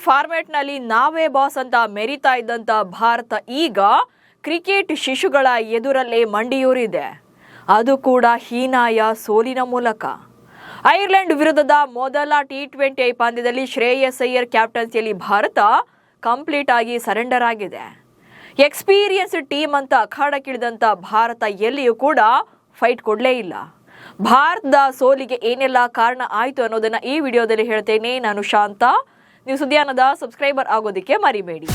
ಫಾರ್ಮ್ಯಾಟ್ನಲ್ಲಿ ನಾವೇ ಬಾಸ್ ಅಂತ ಮೆರಿತಾ ಇದ್ದಂತ ಭಾರತ ಈಗ ಕ್ರಿಕೆಟ್ ಶಿಶುಗಳ ಎದುರಲ್ಲೇ ಮಂಡಿಯೂರಿದೆ. ಅದು ಕೂಡ ಹೀನಾಯ ಸೋಲಿನ ಮೂಲಕ. ಐರ್ಲೆಂಡ್ ವಿರುದ್ಧದ ಮೊದಲ T20 ಪಂದ್ಯದಲ್ಲಿ ಶ್ರೇಯಸ್ ಅಯ್ಯರ್ ಕ್ಯಾಪ್ಟನ್ಸಿಯಲ್ಲಿ ಭಾರತ ಕಂಪ್ಲೀಟ್ ಆಗಿ ಸರೆಂಡರ್ ಆಗಿದೆ. ಎಕ್ಸ್ಪೀರಿಯನ್ಸ್ ಟೀಮ್ ಅಂತ ಅಖಾಡಕ್ಕಿಳಿದಂತ ಭಾರತ ಎಲ್ಲಿಯೂ ಕೂಡ ಫೈಟ್ ಕೊಡಲೇ ಇಲ್ಲ. ಭಾರತದ ಸೋಲಿಗೆ ಏನೆಲ್ಲ ಕಾರಣ ಆಯಿತು ಅನ್ನೋದನ್ನ ಈ ವಿಡಿಯೋದಲ್ಲಿ ಹೇಳ್ತೇನೆ. ನಾನು ಶಾಂತ. ನೀವು ಸುದ್ದಿಯಾನದ ಸಬ್ಸ್ಕ್ರೈಬರ್ ಆಗೋದಕ್ಕೆ ಮರಿಬೇಡಿ.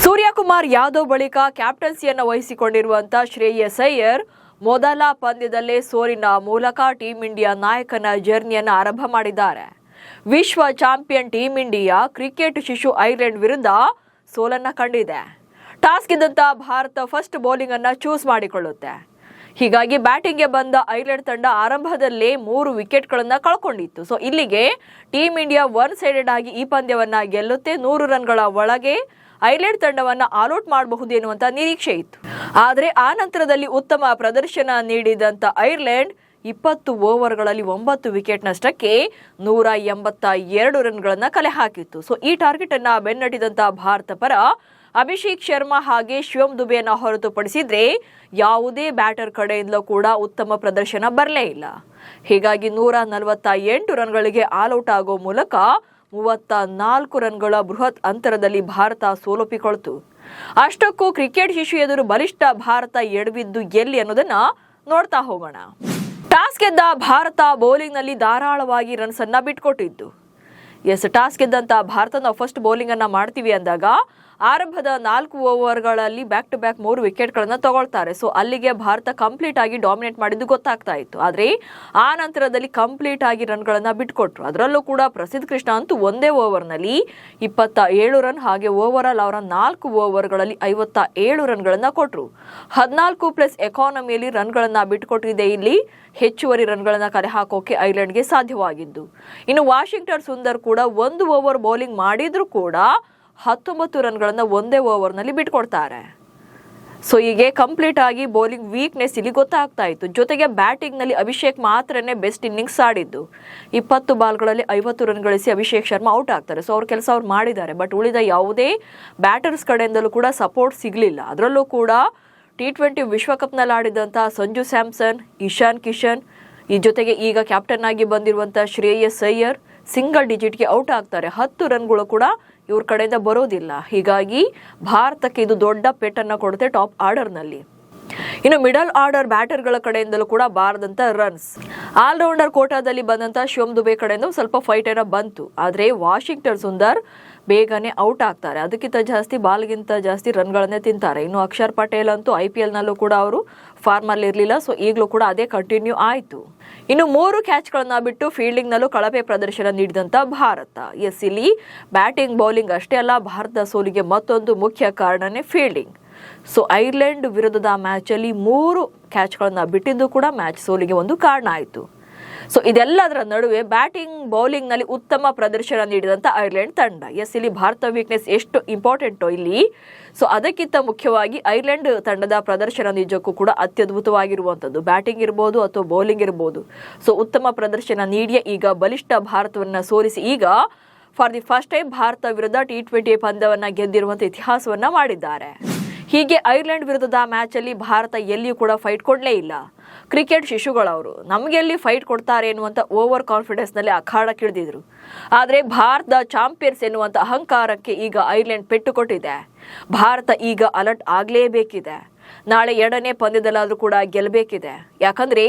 ಸೂರ್ಯಕುಮಾರ್ ಯಾದವ್ ಬಳಿಕ ಕ್ಯಾಪ್ಟನ್ಸಿಯನ್ನು ವಹಿಸಿಕೊಂಡಿರುವಂತ ಶ್ರೇಯಸ್ ಅಯ್ಯರ್ ಮೊದಲ ಪಂದ್ಯದಲ್ಲೇ ಸೋಲಿನ ಮೂಲಕ ಟೀಂ ಇಂಡಿಯಾ ನಾಯಕನ ಜರ್ನಿಯನ್ನು ಆರಂಭ ಮಾಡಿದ್ದಾರೆ. ವಿಶ್ವ ಚಾಂಪಿಯನ್ ಟೀಂ ಇಂಡಿಯಾ ಕ್ರಿಕೆಟ್ ಶಿಶು ಐರ್ಲೆಂಡ್ ವಿರುದ್ಧ ಸೋಲನ್ನ ಕಂಡಿದೆ. ಟಾಸ್ ಗೆದ್ದಂತ ಭಾರತ ಫಸ್ಟ್ ಬೌಲಿಂಗ್ ಅನ್ನ ಚೂಸ್ ಮಾಡಿಕೊಳ್ಳುತ್ತೆ. ಹೀಗಾಗಿ ಬ್ಯಾಟಿಂಗ್ಗೆ ಬಂದ ಐರ್ಲೆಂಡ್ ತಂಡ ಆರಂಭದಲ್ಲೇ 3 ವಿಕೆಟ್ಗಳನ್ನ ಕಳ್ಕೊಂಡಿತ್ತು. ಸೊ ಇಲ್ಲಿಗೆ ಟೀಂ ಇಂಡಿಯಾ ಒನ್ ಸೈಡೆಡ್ ಆಗಿ ಈ ಪಂದ್ಯವನ್ನ ಗೆಲ್ಲುತ್ತೆ. 100 ರನ್ಗಳ ಒಳಗೆ ಐರ್ಲೆಂಡ್ ತಂಡವನ್ನ ಆಲ್ಔಟ್ ಮಾಡಬಹುದು ಎನ್ನುವಂತ ನಿರೀಕ್ಷೆ ಇತ್ತು. ಆದರೆ ಆ ನಂತರದಲ್ಲಿ ಉತ್ತಮ ಪ್ರದರ್ಶನ ನೀಡಿದಂತ ಐರ್ಲೆಂಡ್ 20 ಓವರ್ಗಳಲ್ಲಿ 9 ವಿಕೆಟ್ ನಷ್ಟಕ್ಕೆ 182 ರನ್ಗಳನ್ನ ಕಲೆ ಹಾಕಿತ್ತು. ಸೊ ಈ ಟಾರ್ಗೆಟ್ ಅನ್ನ ಬೆನ್ನಟ್ಟಿದಂತ ಭಾರತ ಪರ ಅಭಿಷೇಕ್ ಶರ್ಮಾ ಹಾಗೆ ಶಿವಮ್ ದುಬೆಯನ್ನ ಹೊರತುಪಡಿಸಿದ್ರೆ ಯಾವುದೇ ಬ್ಯಾಟರ್ ಕಡೆಯಿಂದಲೂ ಕೂಡ ಉತ್ತಮ ಪ್ರದರ್ಶನ ಬರಲೇ ಇಲ್ಲ. ಹೀಗಾಗಿ 148 ರನ್ಗಳಿಗೆ ಆಲ್ಔಟ್ ಆಗೋ ಮೂಲಕ 34 ರನ್ಗಳ ಬೃಹತ್ ಅಂತರದಲ್ಲಿ ಭಾರತ ಸೋಲೊಪ್ಪಿಕೊಳ್ತು. ಅಷ್ಟಕ್ಕೂ ಕ್ರಿಕೆಟ್ ಶಿಶು ಎದುರು ಬಲಿಷ್ಠ ಭಾರತ ಎಡವಿದ್ದು ಎಲ್ಲಿ ಅನ್ನೋದನ್ನ ನೋಡ್ತಾ ಹೋಗೋಣ. ಟಾಸ್ ಗೆದ್ದ ಭಾರತ ಬೌಲಿಂಗ್ನಲ್ಲಿ ಧಾರಾಳವಾಗಿ ರನ್ಸ್ ಅನ್ನ ಬಿಟ್ಕೊಟ್ಟಿದ್ದು. ಟಾಸ್ ಗೆದ್ದಂತ ಭಾರತ ನಾವು ಫಸ್ಟ್ ಬೌಲಿಂಗ್ ಅನ್ನ ಮಾಡ್ತೀವಿ ಅಂದಾಗ ಆರಂಭದ 4 ಓವರ್ಗಳಲ್ಲಿ ಬ್ಯಾಕ್ ಟು ಬ್ಯಾಕ್ 3 ವಿಕೆಟ್ಗಳನ್ನ ತಗೊಳ್ತಾರೆ. ಸೊ ಅಲ್ಲಿಗೆ ಭಾರತ ಕಂಪ್ಲೀಟ್ ಆಗಿ ಡಾಮಿನೇಟ್ ಮಾಡಿದ್ದು ಗೊತ್ತಾಗ್ತಾ ಇತ್ತು. ಆದ್ರೆ ಆ ನಂತರದಲ್ಲಿ ಕಂಪ್ಲೀಟ್ ಆಗಿ ರನ್ಗಳನ್ನ ಬಿಟ್ಕೊಟ್ರು. ಅದರಲ್ಲೂ ಕೂಡ ಪ್ರಸಿದ್ಧ ಕೃಷ್ಣ ಅಂತೂ ಒಂದೇ ಓವರ್ನಲ್ಲಿ 27 ರನ್ ಹಾಗೆ ಓವರ್ ಆಲ್ ಅವರ 4 ಓವರ್ಗಳಲ್ಲಿ 57 ರನ್ಗಳನ್ನ ಕೊಟ್ರು. 14+ ಎಕಾನಮಿಯಲ್ಲಿ ರನ್ಗಳನ್ನ ಬಿಟ್ಕೊಟ್ಟಿದೆ. ಇಲ್ಲಿ ಹೆಚ್ಚುವರಿ ರನ್ಗಳನ್ನ ಕಲೆ ಹಾಕೋಕೆ ಐರ್ಲೆಂಡ್ಗೆ ಸಾಧ್ಯವಾಗಿದ್ದು. ಇನ್ನು ವಾಷಿಂಗ್ಟನ್ ಸುಂದರ್ ಕೂಡ 1 ಓವರ್ ಬೌಲಿಂಗ್ ಮಾಡಿದ್ರು ಕೂಡ 19 ರನ್ಗಳನ್ನ ಒಂದೇ ಓವರ್ನಲ್ಲಿ ಬಿಟ್ಕೊಡ್ತಾರೆ. ಸೊ ಹೀಗೆ ಕಂಪ್ಲೀಟ್ ಆಗಿ ಬೌಲಿಂಗ್ ವೀಕ್ನೆಸ್ ಇಲ್ಲಿ ಗೊತ್ತಾಗ್ತಾ ಇತ್ತು. ಜೊತೆಗೆ ಬ್ಯಾಟಿಂಗ್ ನಲ್ಲಿ ಅಭಿಷೇಕ್ ಮಾತ್ರನೇ ಬೆಸ್ಟ್ ಇನ್ನಿಂಗ್ಸ್ ಆಡಿದ್ದು. 20 ಬಾಲ್ಗಳಲ್ಲಿ 50 ರನ್ ಗಳಿಸಿ ಅಭಿಷೇಕ್ ಶರ್ಮಾ ಔಟ್ ಆಗ್ತಾರೆ. ಸೊ ಅವ್ರ ಕೆಲಸ ಅವ್ರು ಮಾಡಿದ್ದಾರೆ. ಬಟ್ ಉಳಿದ ಯಾವುದೇ ಬ್ಯಾಟರ್ಸ್ ಕಡೆಯಿಂದಲೂ ಕೂಡ ಸಪೋರ್ಟ್ ಸಿಗಲಿಲ್ಲ. ಅದರಲ್ಲೂ ಕೂಡ T20 ವಿಶ್ವಕಪ್ನಲ್ಲಿ ಆಡಿದಂಥ ಸಂಜು ಸ್ಯಾಮ್ಸನ್, ಇಶಾನ್ ಕಿಶನ್, ಈ ಜೊತೆಗೆ ಈಗ ಕ್ಯಾಪ್ಟನ್ ಆಗಿ ಬಂದಿರುವಂಥ ಶ್ರೇಯಸ್ ಅಯ್ಯರ್ ಸಿಂಗಲ್ ಡಿಜಿಟ್ಗೆ ಔಟ್ ಆಗ್ತಾರೆ. 10 ರನ್ಗಳು ಕೂಡ ಇವ್ರ ಕಡೆಯಿಂದ ಬರೋದಿಲ್ಲ. ಹೀಗಾಗಿ ಭಾರತಕ್ಕೆ ಇದು ದೊಡ್ಡ ಪೆಟ್ಟನ್ನು ಕೊಡುತ್ತೆ ಟಾಪ್ ಆರ್ಡರ್ನಲ್ಲಿ. ಇನ್ನು ಮಿಡಲ್ ಆರ್ಡರ್ ಬ್ಯಾಟರ್ಗಳ ಕಡೆಯಿಂದಲೂ ಕೂಡ ಬಾರದಂತ ರನ್ಸ್. ಆಲ್ರೌಂಡರ್ ಕೋಟಾದಲ್ಲಿ ಬಂದಂತ ಶಿವಮ್ ದುಬೆ ಕಡೆಯಿಂದ ಸ್ವಲ್ಪ ಫೈಟ್ ಏನೋ ಬಂತು. ಆದರೆ ವಾಷಿಂಗ್ಟನ್ ಸುಂದರ್ ಬೇಗನೆ ಔಟ್ ಆಗ್ತಾರೆ. ಅದಕ್ಕಿಂತ ಜಾಸ್ತಿ ಬಾಲ್ಗಿಂತ ಜಾಸ್ತಿ ರನ್ಗಳನ್ನೇ ತಿಂತಾರೆ. ಇನ್ನು ಅಕ್ಷರ್ ಪಟೇಲ್ ಅಂತೂ IPL ನಲ್ಲೂ ಕೂಡ ಅವರು ಫಾರ್ಮಲ್ಲಿ ಇರಲಿಲ್ಲ. ಸೊ ಈಗಲೂ ಕೂಡ ಅದೇ ಕಂಟಿನ್ಯೂ ಆಯಿತು. ಇನ್ನು 3 ಕ್ಯಾಚ್ಗಳನ್ನ ಬಿಟ್ಟು ಫೀಲ್ಡಿಂಗ್ ನಲ್ಲೂ ಕಳಪೆ ಪ್ರದರ್ಶನ ನೀಡಿದಂತ ಭಾರತ. ಇಲ್ಲಿ ಬ್ಯಾಟಿಂಗ್ ಬೌಲಿಂಗ್ ಅಷ್ಟೇ ಅಲ್ಲ, ಭಾರತದ ಸೋಲಿಗೆ ಮತ್ತೊಂದು ಮುಖ್ಯ ಕಾರಣನೇ ಫೀಲ್ಡಿಂಗ್. ಸೊ ಐರ್ಲೆಂಡ್ ವಿರುದ್ಧದ ಮ್ಯಾಚ್ ಅಲ್ಲಿ 3 ಕ್ಯಾಚ್ಗಳನ್ನ ಬಿಟ್ಟಿದ್ದು ಕೂಡ ಮ್ಯಾಚ್ ಸೋಲಿಗೆ ಒಂದು ಕಾರಣ ಆಯಿತು. ಸೊ ಇದೆಲ್ಲದರ ನಡುವೆ ಬ್ಯಾಟಿಂಗ್ ಬೌಲಿಂಗ್ ನಲ್ಲಿ ಉತ್ತಮ ಪ್ರದರ್ಶನ ನೀಡಿದಂತ ಐರ್ಲೆಂಡ್ ತಂಡ. ಇಲ್ಲಿ ಭಾರತ ವೀಕ್ನೆಸ್ ಎಷ್ಟು ಇಂಪಾರ್ಟೆಂಟೋ ಇಲ್ಲಿ. ಸೊ ಅದಕ್ಕಿಂತ ಮುಖ್ಯವಾಗಿ ಐರ್ಲೆಂಡ್ ತಂಡದ ಪ್ರದರ್ಶನ ನಿಜಕ್ಕೂ ಕೂಡ ಅತ್ಯದ್ಭುತವಾಗಿರುವಂಥದ್ದು. ಬ್ಯಾಟಿಂಗ್ ಇರ್ಬೋದು ಅಥವಾ ಬೌಲಿಂಗ್ ಇರ್ಬೋದು. ಸೊ ಉತ್ತಮ ಪ್ರದರ್ಶನ ನೀಡಿಯೇ ಈಗ ಬಲಿಷ್ಠ ಭಾರತವನ್ನ ಸೋಲಿಸಿ ಈಗ for the first time Bharat ವಿರುದ್ಧ T20 ಪಂದ್ಯವನ್ನ ಗೆದ್ದಿರುವಂತ ಇತಿಹಾಸವನ್ನ ಮಾಡಿದ್ದಾರೆ. ಹೀಗೆ ಐರ್ಲೆಂಡ್ ವಿರುದ್ಧದ ಮ್ಯಾಚ್ ಅಲ್ಲಿ ಭಾರತ ಎಲ್ಲಿಯೂ ಕೂಡ ಫೈಟ್ ಕೊಡಲೇ ಇಲ್ಲ. ಕ್ರಿಕೆಟ್ ಶಿಶುಗಳವರು ನಮಗೆಲ್ಲಿ ಫೈಟ್ ಕೊಡ್ತಾರೆ ಎನ್ನುವಂತ ಓವರ್ ಕಾನ್ಫಿಡೆನ್ಸ್ ನಲ್ಲಿ ಅಖಾಡಕ್ಕಿಳಿದಿದ್ರು. ಆದರೆ ಭಾರತದ ಚಾಂಪಿಯನ್ಸ್ ಎನ್ನುವಂತ ಅಹಂಕಾರಕ್ಕೆ ಈಗ ಐರ್ಲೆಂಡ್ ಪೆಟ್ಟು ಕೊಟ್ಟಿದೆ. ಭಾರತ ಈಗ ಅಲರ್ಟ್ ಆಗಲೇಬೇಕಿದೆ. ನಾಳೆ 2ನೇ ಪಂದ್ಯದಲ್ಲಾದ್ರೂ ಕೂಡ ಗೆಲ್ಲಬೇಕಿದೆ. ಯಾಕಂದ್ರೆ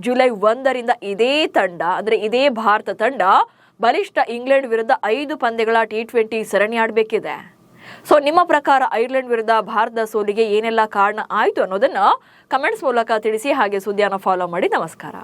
ಜುಲೈ 1ರಿಂದ ಇದೇ ತಂಡ ಅಂದ್ರೆ ಇದೇ ಭಾರತ ತಂಡ ಬಲಿಷ್ಠ ಇಂಗ್ಲೆಂಡ್ ವಿರುದ್ಧ 5 ಪಂದ್ಯಗಳ T20 ಸರಣಿ ಆಡಬೇಕಿದೆ. ಸೊ ನಿಮ್ಮ ಪ್ರಕಾರ ಐರ್ಲೆಂಡ್ ವಿರುದ್ಧ ಭಾರತದ ಸೋಲಿಗೆ ಏನೆಲ್ಲ ಕಾರಣ ಆಯಿತು ಅನ್ನೋದನ್ನ ಕಮೆಂಟ್ಸ್ ಮೂಲಕ ತಿಳಿಸಿ. ಹಾಗೆ ಸುದ್ದಿಯನ್ನು ಫಾಲೋ ಮಾಡಿ. ನಮಸ್ಕಾರ.